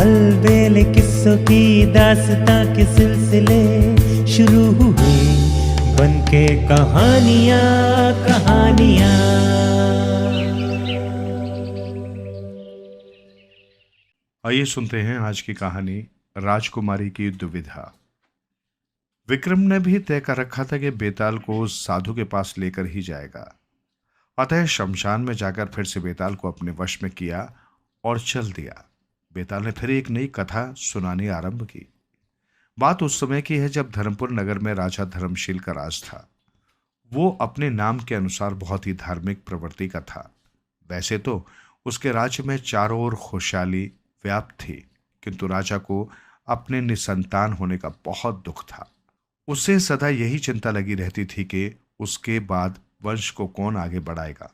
अलबेले किस्सों की दास्तां के सिलसिले शुरू हुए, बनके कहानियां कहानियां। आइए सुनते हैं आज की कहानी राजकुमारी की दुविधा। विक्रम ने भी तय कर रखा था कि बेताल को साधु के पास लेकर ही जाएगा। अतः शमशान में जाकर फिर से बेताल को अपने वश में किया और चल दिया। बेताल ने फिर एक नई कथा सुनानी आरंभ की। बात उस समय की है जब धर्मपुर नगर में राजा धर्मशील का राज था। वो अपने नाम के अनुसार बहुत ही धार्मिक प्रवृत्ति का था। वैसे तो उसके राज्य में चारों ओर खुशहाली व्याप्त थी, किंतु राजा को अपने निसंतान होने का बहुत दुख था। उसे सदा यही चिंता लगी रहती थी कि उसके बाद वंश को कौन आगे बढ़ाएगा,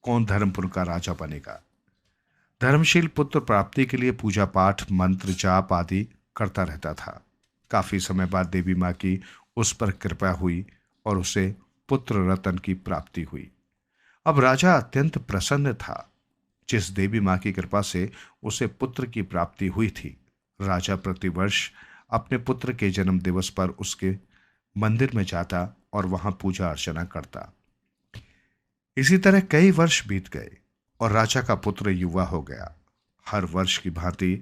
कौन धर्मपुर का राजा बनेगा। धर्मशील पुत्र प्राप्ति के लिए पूजा पाठ, मंत्र जाप आदि करता रहता था। काफी समय बाद देवी माँ की उस पर कृपा हुई और उसे पुत्र रतन की प्राप्ति हुई। अब राजा अत्यंत प्रसन्न था। जिस देवी माँ की कृपा से उसे पुत्र की प्राप्ति हुई थी, राजा प्रतिवर्ष अपने पुत्र के जन्म दिवस पर उसके मंदिर में जाता और वहां पूजा अर्चना करता। इसी तरह कई वर्ष बीत गए और राजा का पुत्र युवा हो गया। हर वर्ष की भांति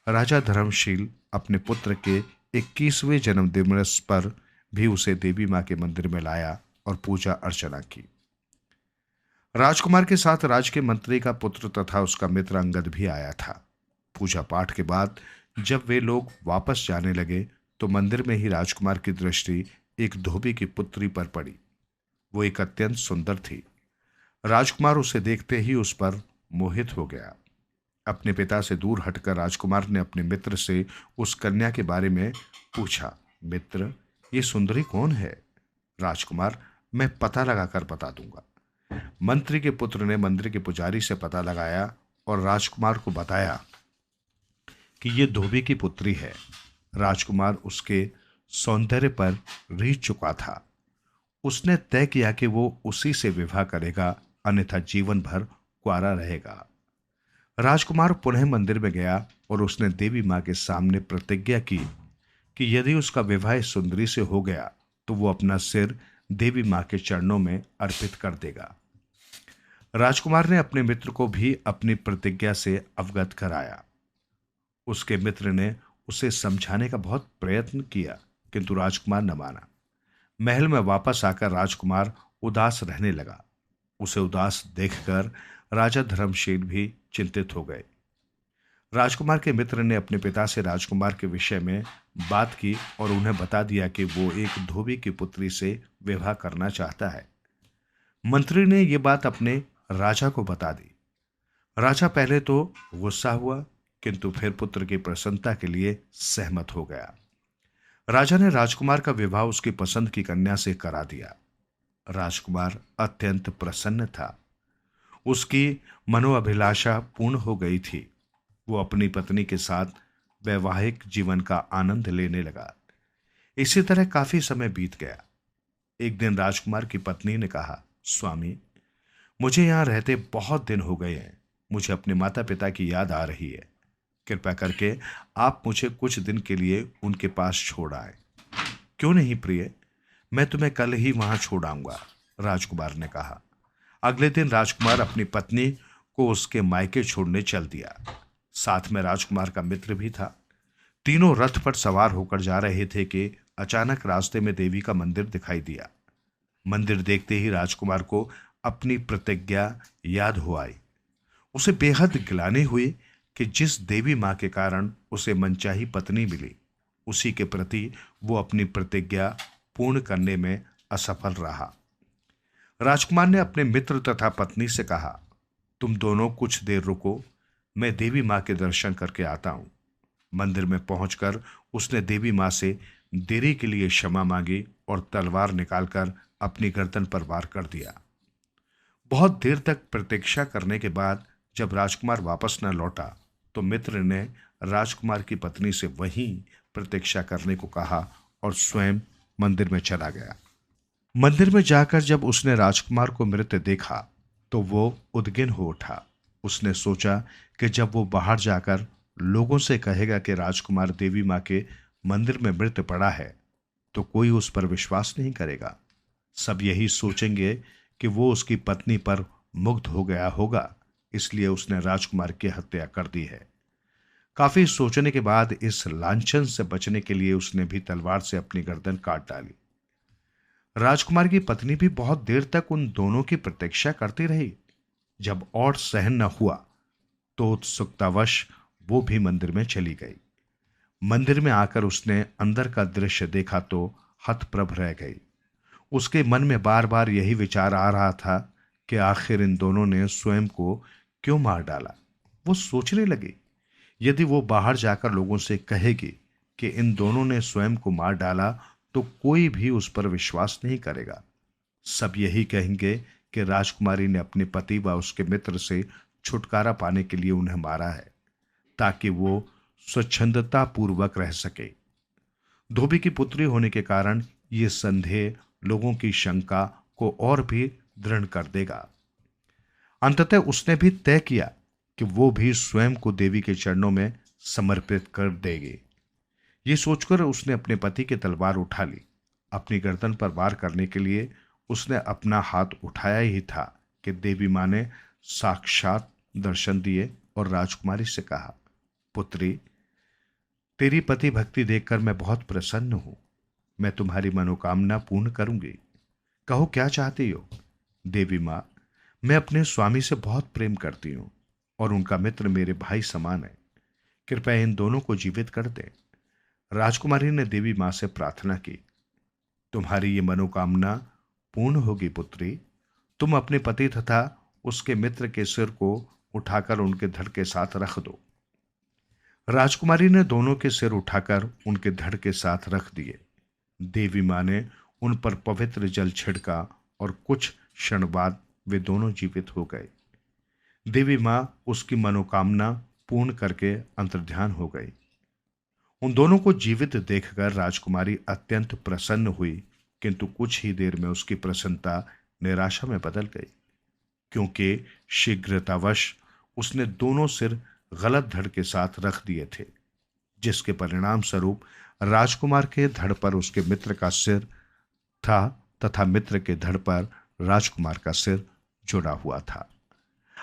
राजा धर्मशील अपने पुत्र के 21वें जन्म दिवस पर भी उसे देवी माँ के मंदिर में लाया और पूजा अर्चना की। राजकुमार के साथ राज के मंत्री का पुत्र तथा उसका मित्र अंगद भी आया था। पूजा पाठ के बाद जब वे लोग वापस जाने लगे तो मंदिर में ही राजकुमार की दृष्टि एक धोबी की पुत्री पर पड़ी। वो एक अत्यंत सुंदर थी। राजकुमार उसे देखते ही उस पर मोहित हो गया। अपने पिता से दूर हटकर राजकुमार ने अपने मित्र से उस कन्या के बारे में पूछा, मित्र, ये सुंदरी कौन है? राजकुमार, मैं पता लगाकर बता दूंगा। मंत्री के पुत्र ने मंदिर के पुजारी से पता लगाया और राजकुमार को बताया कि यह धोबी की पुत्री है। राजकुमार उसके सौंदर्य पर रीझ चुका था। उसने तय किया कि वो उसी से विवाह करेगा, अन्यथा जीवन भर कुंवारा रहेगा। राजकुमार पुनः मंदिर में गया और उसने देवी माँ के सामने प्रतिज्ञा की कि यदि उसका विवाह इस सुंदरी से हो गया तो वो अपना सिर देवी माँ के चरणों में अर्पित कर देगा। राजकुमार ने अपने मित्र को भी अपनी प्रतिज्ञा से अवगत कराया। उसके मित्र ने उसे समझाने का बहुत प्रयत्न किया, किंतु राजकुमार न माना। महल में वापस आकर राजकुमार उदास रहने लगा। उसे उदास देखकर राजा धर्मशील भी चिंतित हो गए। राजकुमार के मित्र ने अपने पिता से राजकुमार के विषय में बात की और उन्हें बता दिया कि वो एक धोबी की पुत्री से विवाह करना चाहता है। मंत्री ने ये बात अपने राजा को बता दी। राजा पहले तो गुस्सा हुआ, किंतु फिर पुत्र की प्रसन्नता के लिए सहमत हो गया। राजा ने राजकुमार का विवाह उसकी पसंद की कन्या से करा दिया। राजकुमार अत्यंत प्रसन्न था। उसकी मनोअभिलाषा पूर्ण हो गई थी। वो अपनी पत्नी के साथ वैवाहिक जीवन का आनंद लेने लगा। इसी तरह काफी समय बीत गया। एक दिन राजकुमार की पत्नी ने कहा, स्वामी, मुझे यहां रहते बहुत दिन हो गए हैं। मुझे अपने माता पिता की याद आ रही है। कृपया करके आप मुझे कुछ दिन के लिए उनके पास छोड़ आए। क्यों नहीं प्रिय, मैं तुम्हें कल ही वहां छोड़ आऊंगा, राजकुमार ने कहा। अगले दिन राजकुमार अपनी पत्नी को उसके मायके छोड़ने चल दिया। साथ में राजकुमार का मित्र भी था। तीनों रथ पर सवार होकर जा रहे थे कि अचानक रास्ते में देवी का मंदिर दिखाई दिया। मंदिर देखते ही राजकुमार को अपनी प्रतिज्ञा याद हो आई। उसे बेहद गिलानी हुई कि जिस देवी माँ के कारण उसे मनचाही पत्नी मिली, उसी के प्रति वो अपनी प्रतिज्ञा पूर्ण करने में असफल रहा। राजकुमार ने अपने मित्र तथा पत्नी से कहा, तुम दोनों कुछ देर रुको, मैं देवी माँ के दर्शन करके आता हूं। मंदिर में पहुंचकर उसने देवी माँ से देरी के लिए क्षमा मांगी और तलवार निकालकर अपनी गर्दन पर वार कर दिया। बहुत देर तक प्रतीक्षा करने के बाद जब राजकुमार वापस न लौटा तो मित्र ने राजकुमार की पत्नी से वहीं प्रतीक्षा करने को कहा और स्वयं मंदिर में चला गया। मंदिर में जाकर जब उसने राजकुमार को मृत देखा तो वो उद्विग्न हो उठा। उसने सोचा कि जब वो बाहर जाकर लोगों से कहेगा कि राजकुमार देवी माँ के मंदिर में मृत पड़ा है, तो कोई उस पर विश्वास नहीं करेगा। सब यही सोचेंगे कि वो उसकी पत्नी पर मुग्ध हो गया होगा, इसलिए उसने राजकुमार की हत्या कर दी है। काफी सोचने के बाद इस लांछन से बचने के लिए उसने भी तलवार से अपनी गर्दन काट डाली। राजकुमार की पत्नी भी बहुत देर तक उन दोनों की प्रतीक्षा करती रही। जब और सहन न हुआ तो उत्सुकतावश वो भी मंदिर में चली गई। मंदिर में आकर उसने अंदर का दृश्य देखा तो हतप्रभ रह गई। उसके मन में बार बार यही विचार आ रहा था कि आखिर इन दोनों ने स्वयं को क्यों मार डाला। वो सोचने लगी, यदि वो बाहर जाकर लोगों से कहेगी कि इन दोनों ने स्वयं को मार डाला तो कोई भी उस पर विश्वास नहीं करेगा। सब यही कहेंगे कि राजकुमारी ने अपने पति व उसके मित्र से छुटकारा पाने के लिए उन्हें मारा है, ताकि वो स्वच्छंदता पूर्वक रह सके। धोबी की पुत्री होने के कारण ये संदेह लोगों की शंका को और भी दृढ़ कर देगा। अंततः उसने भी तय किया कि वो भी स्वयं को देवी के चरणों में समर्पित कर देगी। ये सोचकर उसने अपने पति की तलवार उठा ली। अपनी गर्दन पर वार करने के लिए उसने अपना हाथ उठाया ही था कि देवी माँ ने साक्षात दर्शन दिए और राजकुमारी से कहा, पुत्री, तेरी पति भक्ति देखकर मैं बहुत प्रसन्न हूं। मैं तुम्हारी मनोकामना पूर्ण करूंगी। कहो क्या चाहती हो। देवी माँ, मैं अपने स्वामी से बहुत प्रेम करती हूं और उनका मित्र मेरे भाई समान है। कृपया इन दोनों को जीवित कर दे। राजकुमारी ने देवी माँ से प्रार्थना की, तुम्हारी ये मनोकामना पूर्ण होगी पुत्री। तुम अपने पति तथा उसके मित्र के सिर को उठाकर उनके धड़ के साथ रख दो। राजकुमारी ने दोनों के सिर उठाकर उनके धड़ के साथ रख दिए। देवी माँ ने उन पर पवित्र जल छिड़का और कुछ क्षण बाद वे दोनों जीवित हो गए। देवी माँ उसकी मनोकामना पूर्ण करके अंतर्ध्यान हो गई। उन दोनों को जीवित देखकर राजकुमारी अत्यंत प्रसन्न हुई, किंतु कुछ ही देर में उसकी प्रसन्नता निराशा में बदल गई, क्योंकि शीघ्रतावश उसने दोनों सिर गलत धड़ के साथ रख दिए थे, जिसके परिणाम स्वरूप राजकुमार के धड़ पर उसके मित्र का सिर था तथा मित्र के धड़ पर राजकुमार का सिर जुड़ा हुआ था।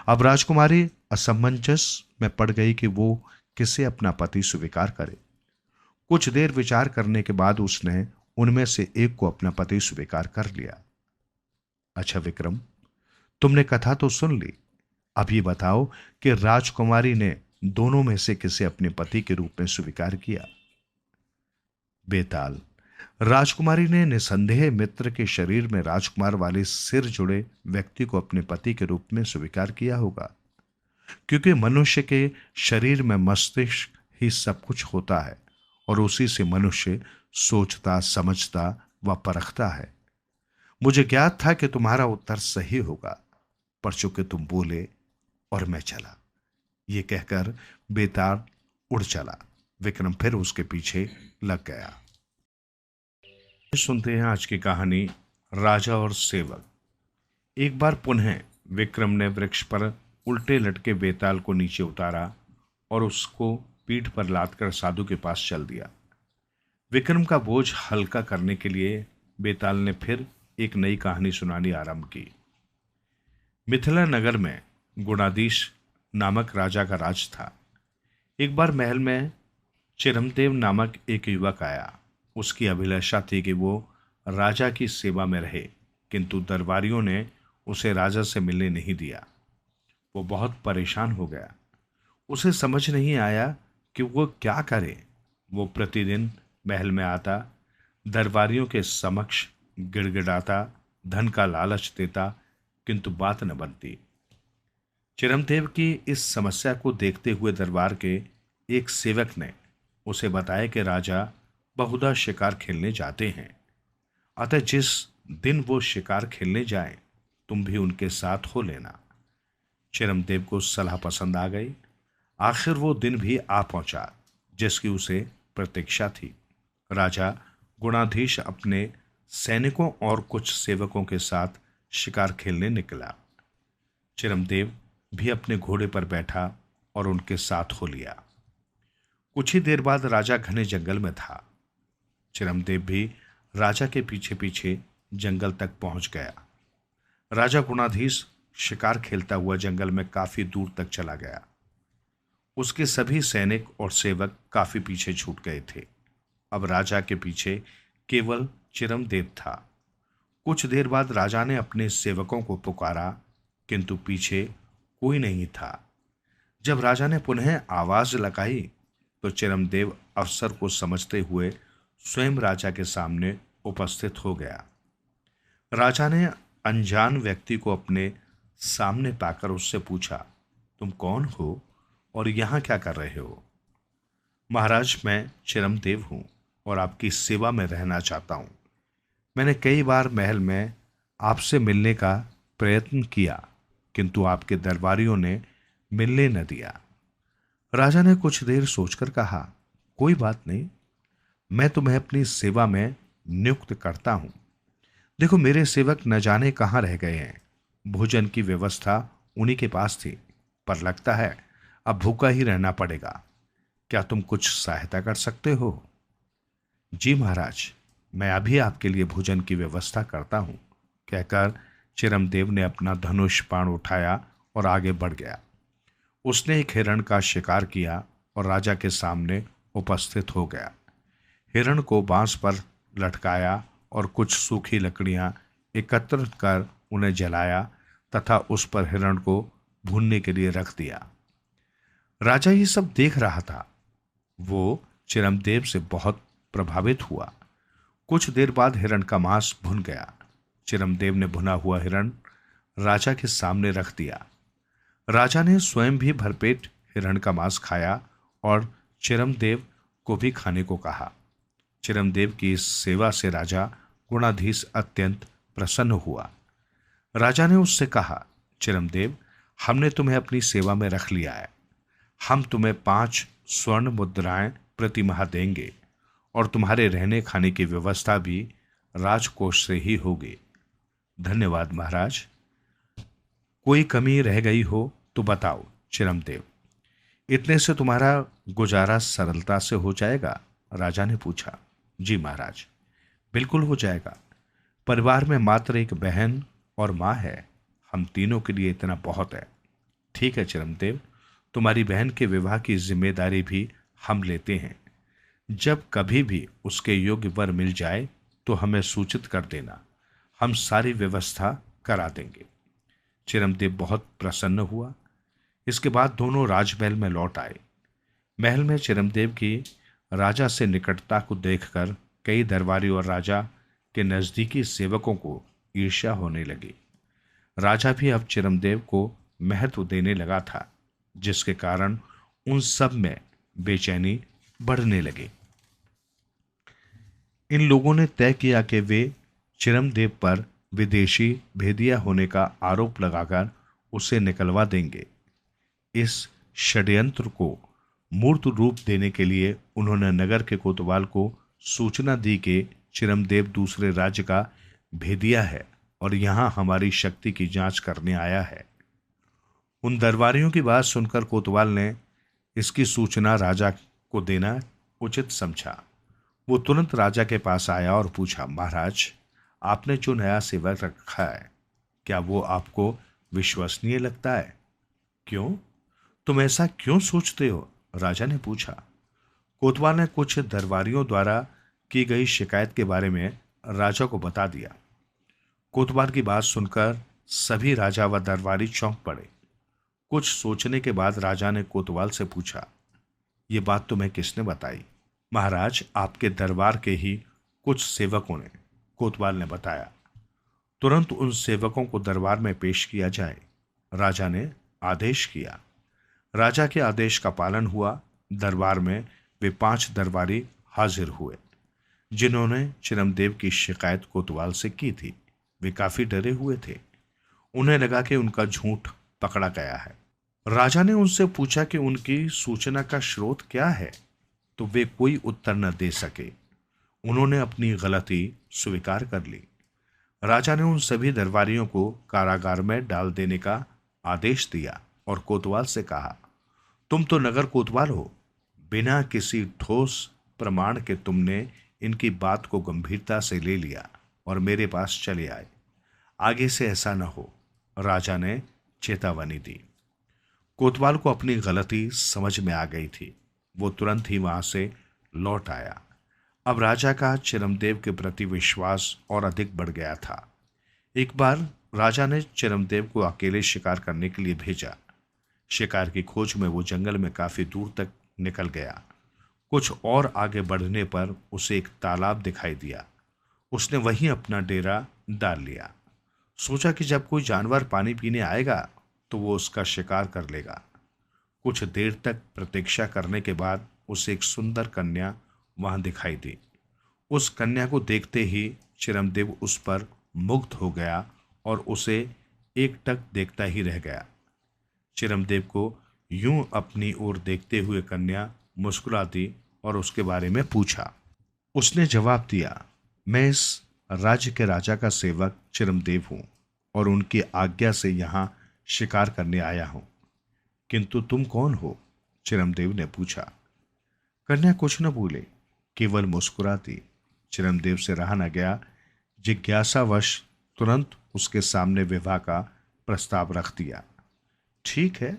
अब राजकुमारी असमंजस में पड़ गई कि वो किसे अपना पति स्वीकार करे। कुछ देर विचार करने के बाद उसने उनमें से एक को अपना पति स्वीकार कर लिया। अच्छा विक्रम, तुमने कथा तो सुन ली। अब ये बताओ कि राजकुमारी ने दोनों में से किसे अपने पति के रूप में स्वीकार किया। बेताल, राजकुमारी ने निसंदेह मित्र के शरीर में राजकुमार वाले सिर जुड़े व्यक्ति को अपने पति के रूप में स्वीकार किया होगा, क्योंकि मनुष्य के शरीर में मस्तिष्क ही सब कुछ होता है और उसी से मनुष्य सोचता, समझता व परखता है। मुझे ज्ञात था कि तुम्हारा उत्तर सही होगा, पर चूंकि तुम बोले और मैं चला। ये कहकर बेताल उड़ चला। विक्रम फिर उसके पीछे लग गया। सुनते हैं आज की कहानी राजा और सेवक। एक बार पुनः विक्रम ने वृक्ष पर उल्टे लटके बेताल को नीचे उतारा और उसको पीठ पर लादकर साधु के पास चल दिया। विक्रम का बोझ हल्का करने के लिए बेताल ने फिर एक नई कहानी सुनानी आरंभ की। मिथिला नगर में गुणाधीश नामक राजा का राज था। एक बार महल में चिरमदेव नामक एक युवक आया। उसकी अभिलाषा थी कि वो राजा की सेवा में रहे, किंतु दरबारियों ने उसे राजा से मिलने नहीं दिया। वो बहुत परेशान हो गया। उसे समझ नहीं आया कि वो क्या करे। वो प्रतिदिन महल में आता, दरबारियों के समक्ष गिड़गिड़ाता, धन का लालच देता, किंतु बात न बनती। चिरमदेव की इस समस्या को देखते हुए दरबार के एक सेवक ने उसे बताया कि राजा बहुधा शिकार खेलने जाते हैं, अतः जिस दिन वो शिकार खेलने जाएं, तुम भी उनके साथ हो लेना। चिरमदेव को सलाह पसंद आ गई। आखिर वो दिन भी आ पहुंचा जिसकी उसे प्रतीक्षा थी। राजा गुणाधीश अपने सैनिकों और कुछ सेवकों के साथ शिकार खेलने निकला। चिरमदेव भी अपने घोड़े पर बैठा और उनके साथ हो लिया। कुछ ही देर बाद राजा घने जंगल में था। चिरमदेव भी राजा के पीछे पीछे जंगल तक पहुंच गया। राजा गुणाधीश शिकार खेलता हुआ जंगल में काफी दूर तक चला गया। उसके सभी सैनिक और सेवक काफी पीछे छूट गए थे। अब राजा के पीछे केवल चिरमदेव था। कुछ देर बाद राजा ने अपने सेवकों को पुकारा, किंतु पीछे कोई नहीं था। जब राजा ने पुनः आवाज लगाई तो चिरमदेव अवसर को समझते हुए स्वयं राजा के सामने उपस्थित हो गया। राजा ने अनजान व्यक्ति को अपने सामने पाकर उससे पूछा, तुम कौन हो और यहाँ क्या कर रहे हो? महाराज, मैं चिरमदेव हूँ और आपकी सेवा में रहना चाहता हूँ। मैंने कई बार महल में आपसे मिलने का प्रयत्न किया, किंतु आपके दरबारियों ने मिलने न दिया। राजा ने कुछ देर सोचकर कहा, कोई बात नहीं, मैं तुम्हें अपनी सेवा में नियुक्त करता हूं। देखो, मेरे सेवक न जाने कहाँ रह गए हैं। भोजन की व्यवस्था उन्हीं के पास थी, पर लगता है अब भूखा ही रहना पड़ेगा। क्या तुम कुछ सहायता कर सकते हो? जी महाराज, मैं अभी आपके लिए भोजन की व्यवस्था करता हूं, कहकर चिरमदेव ने अपना धनुष बाण उठाया और आगे बढ़ गया। उसने एक हिरण का शिकार किया और राजा के सामने उपस्थित हो गया। हिरण को बांस पर लटकाया और कुछ सूखी लकड़ियां एकत्र कर उन्हें जलाया तथा उस पर हिरण को भूनने के लिए रख दिया। राजा ये सब देख रहा था। वो चिरमदेव से बहुत प्रभावित हुआ। कुछ देर बाद हिरण का मांस भुन गया। चिरमदेव ने भुना हुआ हिरण राजा के सामने रख दिया। राजा ने स्वयं भी भरपेट हिरण का मांस खाया और चिरमदेव को भी खाने को कहा। चिरमदेव की इस सेवा से राजा गुणाधीश अत्यंत प्रसन्न हुआ। राजा ने उससे कहा, चिरमदेव, हमने तुम्हें अपनी सेवा में रख लिया है। हम तुम्हें 5 स्वर्ण मुद्राएं प्रति माह देंगे और तुम्हारे रहने खाने की व्यवस्था भी राजकोष से ही होगी। धन्यवाद महाराज। कोई कमी रह गई हो तो बताओ चिरमदेव। इतने से तुम्हारा गुजारा सरलता से हो जाएगा? राजा ने पूछा। जी महाराज, बिल्कुल हो जाएगा। परिवार में मात्र एक बहन और माँ है। हम तीनों के लिए इतना बहुत है। ठीक है चिरमदेव, तुम्हारी बहन के विवाह की जिम्मेदारी भी हम लेते हैं। जब कभी भी उसके योग्य वर मिल जाए तो हमें सूचित कर देना, हम सारी व्यवस्था करा देंगे। चिरमदेव बहुत प्रसन्न हुआ। इसके बाद दोनों राजमहल में लौट आए। महल में चिरमदेव की राजा से निकटता को देखकर कई दरबारी और राजा के नजदीकी सेवकों को ईर्ष्या होने लगी। राजा भी अब चिरमदेव को महत्व देने लगा था, जिसके कारण उन सब में बेचैनी बढ़ने लगी। इन लोगों ने तय किया कि वे चिरमदेव पर विदेशी भेदिया होने का आरोप लगाकर उसे निकलवा देंगे। इस षड्यंत्र को मूर्त रूप देने के लिए उन्होंने नगर के कोतवाल को सूचना दी कि चिरमदेव दूसरे राज्य का भेदिया है और यहाँ हमारी शक्ति की जांच करने आया है। उन दरबारियों की बात सुनकर कोतवाल ने इसकी सूचना राजा को देना उचित समझा। वो तुरंत राजा के पास आया और पूछा, महाराज, आपने जो नया सेवक रखा है, क्या वो आपको विश्वसनीय लगता है? क्यों? तुम ऐसा क्यों सोचते हो? राजा ने पूछा। कोतवाल ने कुछ दरबारियों द्वारा की गई शिकायत के बारे में राजा को बता दिया। कोतवाल की बात सुनकर सभी राजा व दरबारी चौंक पड़े। कुछ सोचने के बाद राजा ने कोतवाल से पूछा, ये बात तुम्हें किसने बताई? महाराज, आपके दरबार के ही कुछ सेवकों ने, कोतवाल ने बताया। तुरंत उन सेवकों को दरबार में पेश किया जाए, राजा ने आदेश किया। राजा के आदेश का पालन हुआ। दरबार में वे 5 दरबारी हाजिर हुए जिन्होंने चिरमदेव की शिकायत कोतवाल से की थी। वे काफी डरे हुए थे। उन्हें लगा कि उनका झूठ पकड़ा गया है। राजा ने उनसे पूछा कि उनकी सूचना का स्रोत क्या है, तो वे कोई उत्तर न दे सके। उन्होंने अपनी गलती स्वीकार कर ली। राजा ने उन सभी दरबारियों को कारागार में डाल देने का आदेश दिया और कोतवाल से कहा, तुम तो नगर कोतवाल हो, बिना किसी ठोस प्रमाण के तुमने इनकी बात को गंभीरता से ले लिया और मेरे पास चले आए। आगे से ऐसा न हो, राजा ने चेतावनी दी। कोतवाल को अपनी गलती समझ में आ गई थी। वो तुरंत ही वहां से लौट आया। अब राजा का चिरमदेव के प्रति विश्वास और अधिक बढ़ गया था। एक बार राजा ने चिरमदेव को अकेले शिकार करने के लिए भेजा। शिकार की खोज में वो जंगल में काफी दूर तक निकल गया। कुछ और आगे बढ़ने पर उसे एक तालाब दिखाई दिया। उसने वहीं अपना डेरा डाल लिया। सोचा कि जब कोई जानवर पानी पीने आएगा तो वो उसका शिकार कर लेगा। कुछ देर तक प्रतीक्षा करने के बाद उसे एक सुंदर कन्या वहां दिखाई दी। उस कन्या को देखते ही चिरमदेव उस पर मुग्ध हो गया और उसे एकटक देखता ही रह गया। चिरमदेव को यूं अपनी ओर देखते हुए कन्या मुस्कुरा दी और उसके बारे में पूछा। उसने जवाब दिया, मैं इस राज्य के राजा का सेवक चिरमदेव हूं और उनकी आज्ञा से यहां शिकार करने आया हूं। किंतु तुम कौन हो? चिरमदेव ने पूछा। कन्या कुछ न बोले, केवल मुस्कुराती। चिरमदेव से रहा न गया। जिज्ञासावश तुरंत उसके सामने विवाह का प्रस्ताव रख दिया। ठीक है,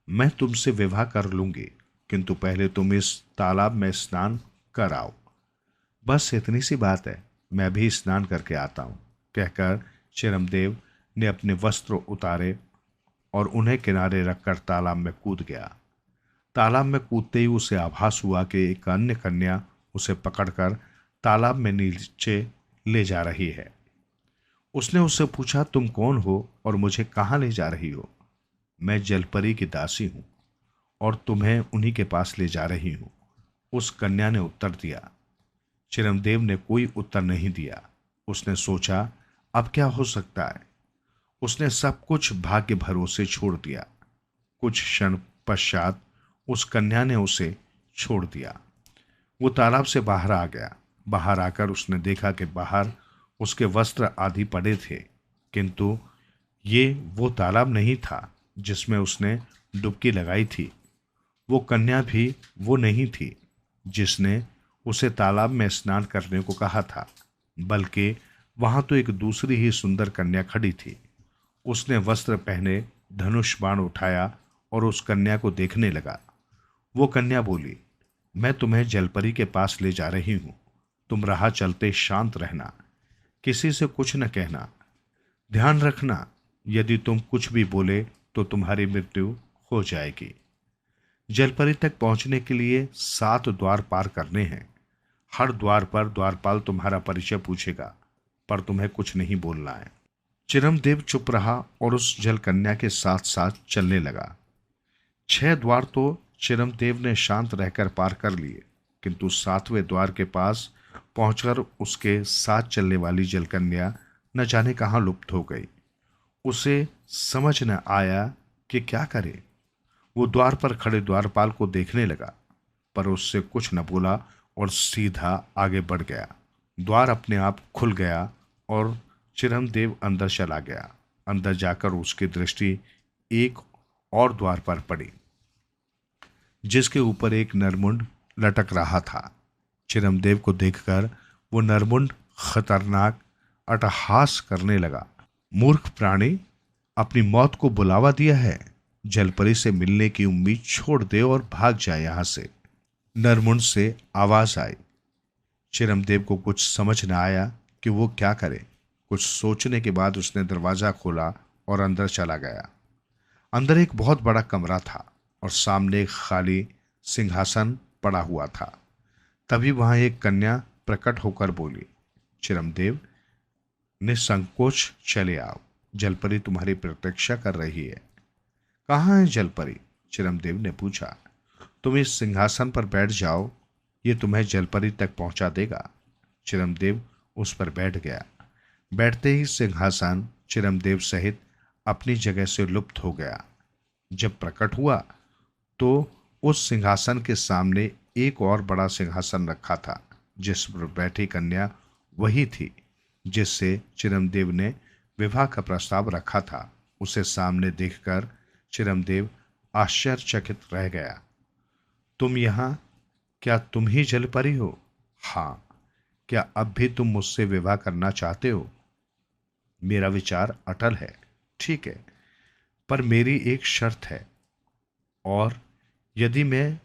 मैं तुमसे विवाह कर लूंगी, किंतु पहले तुम इस तालाब में स्नान कर आओ। बस इतनी सी बात है, मैं भी स्नान करके आता हूं, कहकर चिरमदेव ने अपने वस्त्र उतारे और उन्हें किनारे रखकर तालाब में कूद गया। तालाब में कूदते ही उसे आभास हुआ कि एक अन्य कन्या उसे पकड़कर तालाब में नीचे ले जा रही है। उसने उससे पूछा, तुम कौन हो और मुझे कहाँ ले जा रही हो? मैं जलपरी की दासी हूं और तुम्हें उन्हीं के पास ले जा रही हूं, उस कन्या ने उत्तर दिया। चिरमदेव ने कोई उत्तर नहीं दिया। उसने सोचा, अब क्या हो सकता है। उसने सब कुछ भाग्य भरोसे छोड़ दिया। कुछ क्षण पश्चात उस कन्या ने उसे छोड़ दिया। वो तालाब से बाहर आ गया। बाहर आकर उसने देखा कि बाहर उसके वस्त्र आदि पड़े थे, किंतु ये वो तालाब नहीं था जिसमें उसने डुबकी लगाई थी। वो कन्या भी वो नहीं थी जिसने उसे तालाब में स्नान करने को कहा था, बल्कि वहां तो एक दूसरी ही सुंदर कन्या खड़ी थी। उसने वस्त्र पहने धनुष बाण उठाया और उस कन्या को देखने लगा। वो कन्या बोली, मैं तुम्हें जलपरी के पास ले जा रही हूं। तुम राह चलते शांत रहना, किसी से कुछ न कहना। ध्यान रखना, यदि तुम कुछ भी बोले तो तुम्हारी मृत्यु हो जाएगी। जलपरी तक पहुंचने के लिए 7 द्वार पार करने हैं। हर द्वार पर द्वारपाल तुम्हारा परिचय पूछेगा, पर तुम्हें कुछ नहीं बोलना है। चिरमदेव चुप रहा और उस जल कन्या के साथ साथ चलने लगा। 6 द्वार तो चिरमदेव ने शांत रहकर पार कर लिए, किंतु 7वें द्वार के पास पहुंचकर उसके साथ चलने वाली जलकन्या न जाने कहां लुप्त हो गई। उसे समझ न आया कि क्या करे। वो द्वार पर खड़े द्वारपाल को देखने लगा, पर उससे कुछ न बोला और सीधा आगे बढ़ गया। द्वार अपने आप खुल गया और चिरमदेव अंदर चला गया। अंदर जाकर उसकी दृष्टि एक और द्वार पर पड़ी, जिसके ऊपर एक नरमुंड लटक रहा था। चिरमदेव को देखकर वो नरमुंड खतरनाक अट्टहास करने लगा। मूर्ख प्राणी, अपनी मौत को बुलावा दिया है। जलपरी से मिलने की उम्मीद छोड़ दे और भाग जाए यहां से। नरमुंड से आवाज आई। चिरमदेव को कुछ समझ न आया कि वो क्या करे। कुछ सोचने के बाद उसने दरवाजा खोला और अंदर चला गया। अंदर एक बहुत बड़ा कमरा था और सामने एक खाली सिंहासन पड़ा हुआ था। तभी वहां एक कन्या प्रकट होकर बोली, चिरमदेव, निसंकोच चले आओ, जलपरी तुम्हारी प्रतीक्षा कर रही है। कहाँ है जलपरी? चिरमदेव ने पूछा। तुम इस सिंहासन पर बैठ जाओ, ये तुम्हें जलपरी तक पहुंचा देगा। चिरमदेव उस पर बैठ गया। बैठते ही सिंहासन चिरमदेव सहित अपनी जगह से लुप्त हो गया। जब प्रकट हुआ तो उस सिंहासन के सामने एक और बड़ा सिंहासन रखा था, जिस पर बैठी कन्या वही थी जिससे चिरमदेव ने विवाह का प्रस्ताव रखा था। उसे सामने देखकर चिरमदेव आश्चर्यचकित रह गया। तुम यहाँ क्या तुम ही जल परी हो? हाँ। क्या अब भी तुम मुझसे विवाह करना चाहते हो? मेरा विचार अटल है। ठीक है, पर मेरी एक शर्त है, और यदि मैं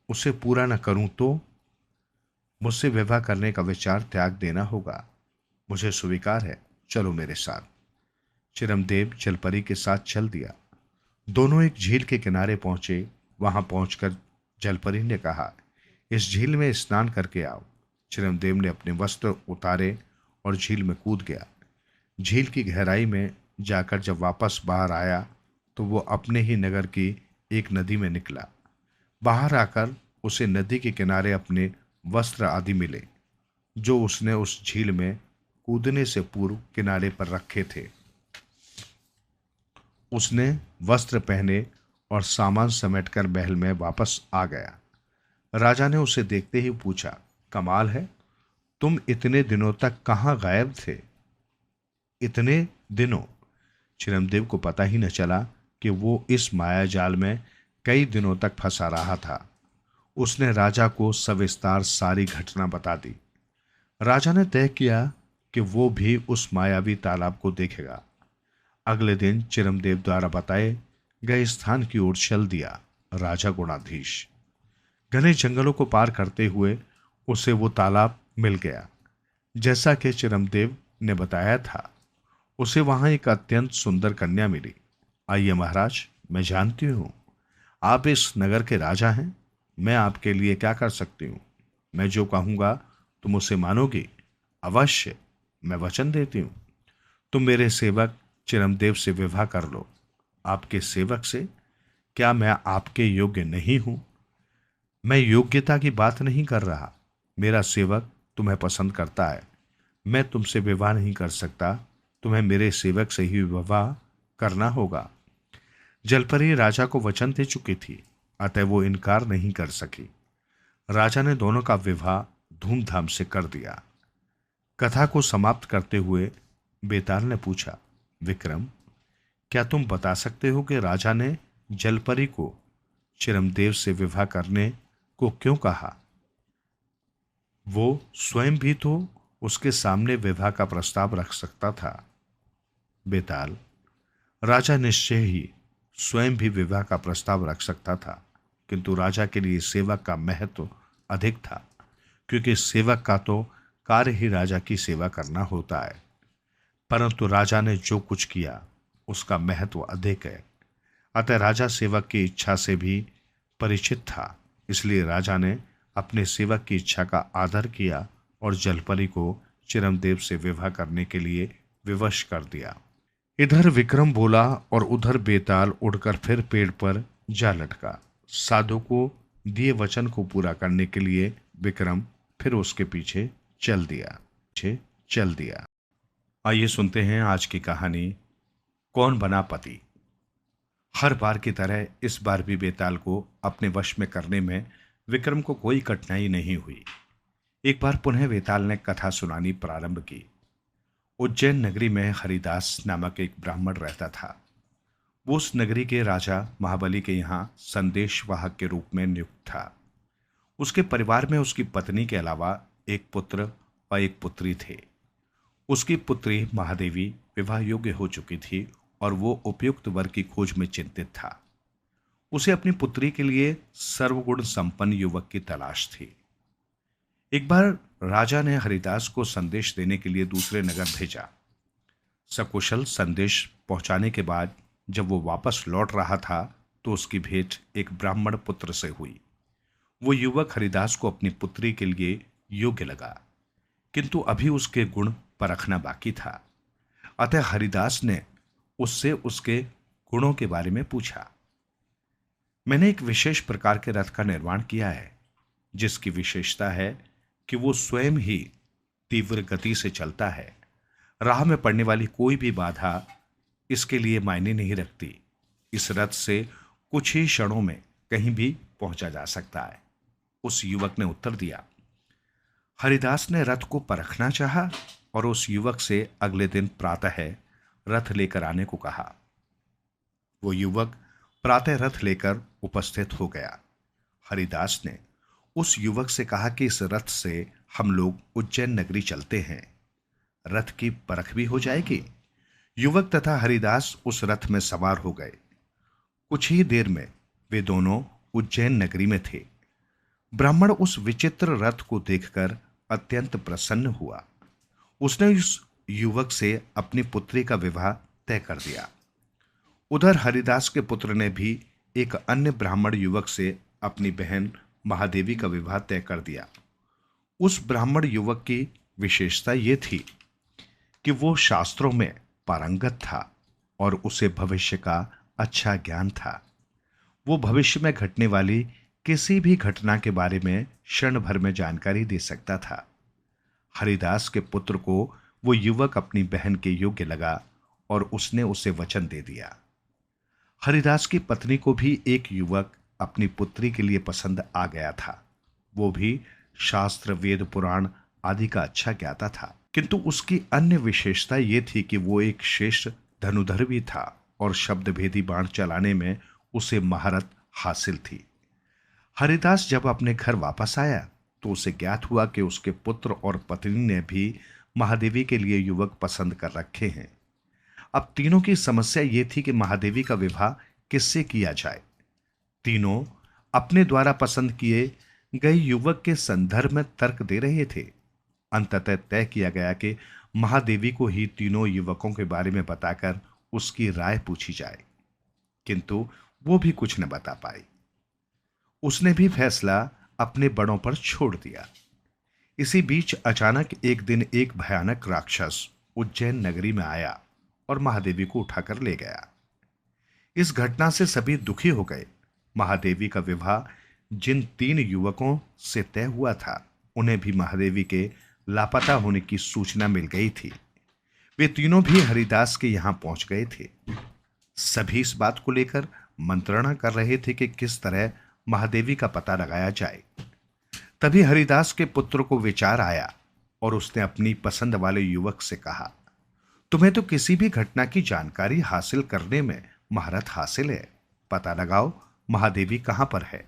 उसे पूरा न करूं तो मुझसे विवाह करने का विचार त्याग देना होगा। मुझे स्वीकार है, चलो मेरे साथ। चिरमदेव जलपरी के साथ चल दिया। दोनों एक झील के किनारे पहुंचे। वहां पहुंचकर जलपरी ने कहा, इस झील में स्नान करके आओ। चिरमदेव ने अपने वस्त्र उतारे और झील में कूद गया। झील की गहराई में जाकर जब वापस बाहर आया तो वो अपने ही नगर की एक नदी में निकला। बाहर आकर उसे नदी के किनारे अपने वस्त्र आदि मिले, जो उसने उस झील में कूदने से पूर्व किनारे पर रखे थे। उसने वस्त्र पहने और सामान समेटकर महल में वापस आ गया। राजा ने उसे देखते ही पूछा, कमाल है, तुम इतने दिनों तक कहाँ गायब थे? इतने दिनों? चिरमदेव को पता ही न चला कि वो इस माया जाल में कई दिनों तक फंसा रहा था। उसने राजा को सविस्तार सारी घटना बता दी। राजा ने तय किया कि वो भी उस मायावी तालाब को देखेगा। अगले दिन चिरमदेव द्वारा बताए गए स्थान की ओर चल दिया राजा गुणाधीश। घने जंगलों को पार करते हुए उसे वो तालाब मिल गया, जैसा कि चिरमदेव ने बताया था। उसे वहां एक अत्यंत सुंदर कन्या मिली। आइए महाराज, मैं जानती हूं आप इस नगर के राजा हैं। मैं आपके लिए क्या कर सकती हूँ? मैं जो कहूंगा तुम उसे मानोगी? अवश्य, मैं वचन देती हूँ। तुम मेरे सेवक चिरमदेव से विवाह कर लो। आपके सेवक से? क्या मैं आपके योग्य नहीं हूं? मैं योग्यता की बात नहीं कर रहा। मेरा सेवक तुम्हें पसंद करता है। मैं तुमसे विवाह नहीं कर सकता। तुम्हें मेरे सेवक से ही विवाह करना होगा। जलपरी राजा को वचन दे चुकी थी, अतः वो इनकार नहीं कर सकी। राजा ने दोनों का विवाह धूमधाम से कर दिया। कथा को समाप्त करते हुए बेताल ने पूछा, विक्रम, क्या तुम बता सकते हो कि राजा ने जलपरी को चिरमदेव से विवाह करने को क्यों कहा? वो स्वयं भी तो उसके सामने विवाह का प्रस्ताव रख सकता था। बेताल, राजा निश्चय ही स्वयं भी विवाह का प्रस्ताव रख सकता था, किंतु राजा के लिए सेवक का महत्व अधिक था, क्योंकि सेवक का तो कार्य ही राजा की सेवा करना होता है। परंतु राजा ने जो कुछ किया उसका महत्व अधिक है। अतः राजा सेवक की इच्छा से भी परिचित था, इसलिए राजा ने अपने सेवक की इच्छा का आदर किया और जलपरी को चिरमदेव से विवाह करने के लिए विवश कर दिया। इधर विक्रम बोला और उधर बेताल उड़कर फिर पेड़ पर जा लटका। साधु को दिए वचन को पूरा करने के लिए विक्रम फिर उसके पीछे चल दिया। आइए सुनते हैं आज की कहानी, कौन बना पति। हर बार की तरह इस बार भी बेताल को अपने वश में करने में विक्रम को कोई कठिनाई नहीं हुई। एक बार पुनः बेताल ने कथा सुनानी प्रारंभ की। उज्जैन नगरी में हरिदास नामक एक ब्राह्मण रहता था। वो उस नगरी के राजा महाबली के यहाँ संदेशवाहक के रूप में नियुक्त था। उसके परिवार में उसकी पत्नी के अलावा एक पुत्र और एक पुत्री थे। उसकी पुत्री महादेवी विवाह योग्य हो चुकी थी और वो उपयुक्त वर की खोज में चिंतित था। उसे अपनी पुत्री के लिए सर्वगुण संपन्न युवक की तलाश थी। एक बार राजा ने हरिदास को संदेश देने के लिए दूसरे नगर भेजा। सकुशल संदेश पहुंचाने के बाद जब वो वापस लौट रहा था तो उसकी भेंट एक ब्राह्मण पुत्र से हुई। वो युवक हरिदास को अपनी पुत्री के लिए योग्य लगा, किंतु अभी उसके गुण परखना बाकी था। अतः हरिदास ने उससे उसके गुणों के बारे में पूछा। मैंने एक विशेष प्रकार के रथ का निर्माण किया है, जिसकी विशेषता है कि वो स्वयं ही तीव्र गति से चलता है। राह में पड़ने वाली कोई भी बाधा इसके लिए मायने नहीं रखती। इस रथ से कुछ ही क्षणों में कहीं भी पहुंचा जा सकता है। उस युवक ने उत्तर दिया। हरिदास ने रथ को परखना चाहा और उस युवक से अगले दिन प्रातः रथ लेकर आने को कहा। वो युवक प्रातः रथ लेकर उपस्थित हो गया। हरिदास ने उस युवक से कहा कि इस रथ से हम लोग उज्जैन नगरी चलते हैं, रथ की परख भी हो जाएगी। युवक तथा हरिदास उस रथ में सवार हो गए। कुछ ही देर में वे दोनों उज्जैन नगरी में थे। ब्राह्मण उस विचित्र रथ को देखकर अत्यंत प्रसन्न हुआ। उसने उस युवक से अपनी पुत्री का विवाह तय कर दिया। उधर हरिदास के पुत्र ने भी एक अन्य ब्राह्मण युवक से अपनी बहन महादेवी का विवाह तय कर दिया। उस ब्राह्मण युवक की विशेषता यह थी कि वो शास्त्रों में पारंगत था और उसे भविष्य का अच्छा ज्ञान था। वो भविष्य में घटने वाली किसी भी घटना के बारे में क्षण भर में जानकारी दे सकता था। हरिदास के पुत्र को वो युवक अपनी बहन के योग्य लगा और उसने उसे वचन दे दिया। हरिदास की पत्नी को भी एक युवक अपनी पुत्री के लिए पसंद आ गया था। वो भी शास्त्र, वेद, पुराण आदि का अच्छा ज्ञाता था, किंतु उसकी अन्य विशेषता ये थी कि वो एक श्रेष्ठ धनुधर भी था और शब्द भेदी बाण चलाने में उसे महारत हासिल थी। हरिदास जब अपने घर वापस आया तो उसे ज्ञात हुआ कि उसके पुत्र और पत्नी ने भी महादेवी के लिए युवक पसंद कर रखे हैं। अब तीनों की समस्या ये थी कि महादेवी का विवाह किससे किया जाए। तीनों अपने द्वारा पसंद किए गए युवक के संदर्भ में तर्क दे रहे थे। अंततः तय किया गया कि महादेवी को ही तीनों युवकों के बारे में बताकर उसकी राय पूछी जाए, किंतु वो भी कुछ न बता पाई। उसने भी फैसला अपने बड़ों पर छोड़ दिया। इसी बीच अचानक एक दिन एक भयानक राक्षस उज्जैन नगरी में आया और महादेवी को उठाकर ले गया। इस घटना से सभी दुखी हो गए। महादेवी का विवाह जिन 3 युवकों से तय हुआ था, उन्हें भी महादेवी के लापता होने की सूचना मिल गई थी। वे तीनों भी हरिदास के यहां पहुंच गए थे। सभी इस बात को लेकर मंत्रणा कर रहे थे कि किस तरह महादेवी का पता लगाया जाए। तभी हरिदास के पुत्र को विचार आया और उसने अपनी पसंद वाले युवक से कहा, तुम्हें तो किसी भी घटना की जानकारी हासिल करने में महारत हासिल है, पता लगाओ महादेवी कहां पर है।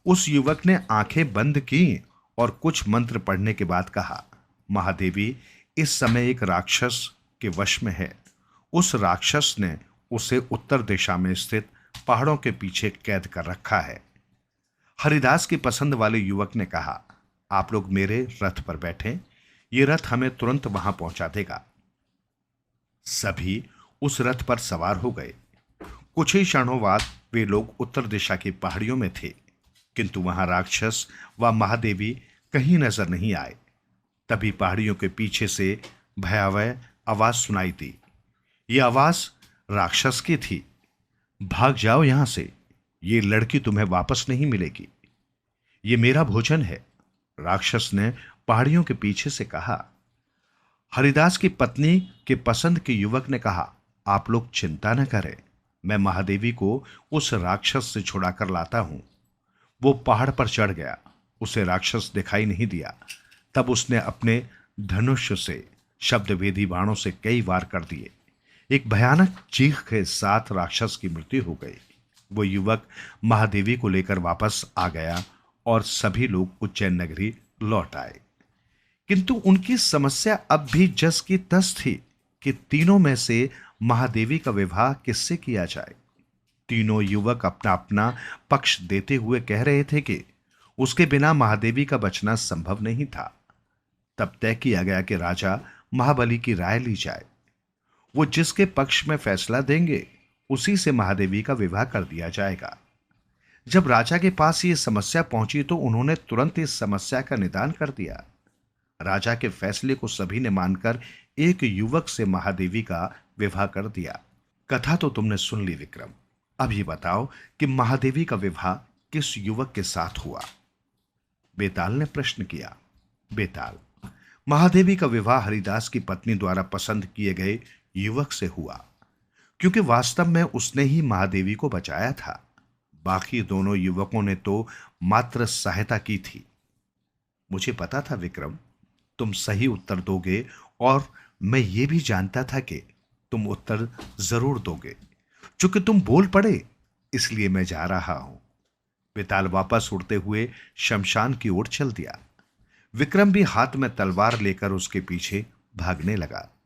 उस युवक ने आंखें बंद की और कुछ मंत्र पढ़ने के बाद कहा, महादेवी इस समय एक राक्षस के वश में है। उस राक्षस ने उसे उत्तर दिशा में स्थित पहाड़ों के पीछे कैद कर रखा है। हरिदास की पसंद वाले युवक ने कहा, आप लोग मेरे रथ पर बैठें, ये रथ हमें तुरंत वहां पहुंचा देगा। सभी उस रथ पर सवार हो गए। कुछ ही क्षणों बाद वे लोग उत्तर दिशा की पहाड़ियों में थे, किंतु वहां राक्षस व महादेवी कहीं नजर नहीं आए। तभी पहाड़ियों के पीछे से भयावह आवाज सुनाई दी। यह आवाज राक्षस की थी, भाग जाओ यहां से, ये लड़की तुम्हें वापस नहीं मिलेगी, ये मेरा भोजन है। राक्षस ने पहाड़ियों के पीछे से कहा। हरिदास की पत्नी के पसंद के युवक ने कहा, आप लोग चिंता न करें, मैं महादेवी को उस राक्षस से छुड़ाकर लाता हूं। वो पहाड़ पर चढ़ गया, उसे राक्षस दिखाई नहीं दिया। तब उसने अपने धनुष से शब्दभेदी बाणों से कई वार कर दिए। एक भयानक चीख के साथ राक्षस की मृत्यु हो गई। वो युवक महादेवी को लेकर वापस आ गया और सभी लोग उज्जैन नगरी लौट आए। किंतु उनकी समस्या अब भी जस की तस थी कि तीनों में से महादेवी का विवाह किससे किया जाए। तीनों युवक अपना अपना पक्ष देते हुए कह रहे थे कि उसके बिना महादेवी का बचना संभव नहीं था। तब तय किया गया कि राजा महाबली की राय ली जाए। वो जिसके पक्ष में फैसला देंगे उसी से महादेवी का विवाह कर दिया जाएगा। जब राजा के पास ये समस्या पहुंची तो उन्होंने तुरंत इस समस्या का निदान कर दिया। राजा के फैसले को सभी ने मानकर एक युवक से महादेवी का विवाह कर दिया। कथा तो तुमने सुन ली विक्रम, अब ये बताओ कि महादेवी का विवाह किस युवक के साथ हुआ। बेताल ने प्रश्न किया। बेताल, महादेवी का विवाह हरिदास की पत्नी द्वारा पसंद किए गए युवक से हुआ, क्योंकि वास्तव में उसने ही महादेवी को बचाया था। बाकी दोनों युवकों ने तो मात्र सहायता की थी। मुझे पता था विक्रम, तुम सही उत्तर दोगे और मैं ये भी जानता था कि तुम उत्तर जरूर दोगे। चूंकि तुम बोल पड़े इसलिए मैं जा रहा हूं। बेताल वापस उड़ते हुए शमशान की ओर चल दिया। विक्रम भी हाथ में तलवार लेकर उसके पीछे भागने लगा।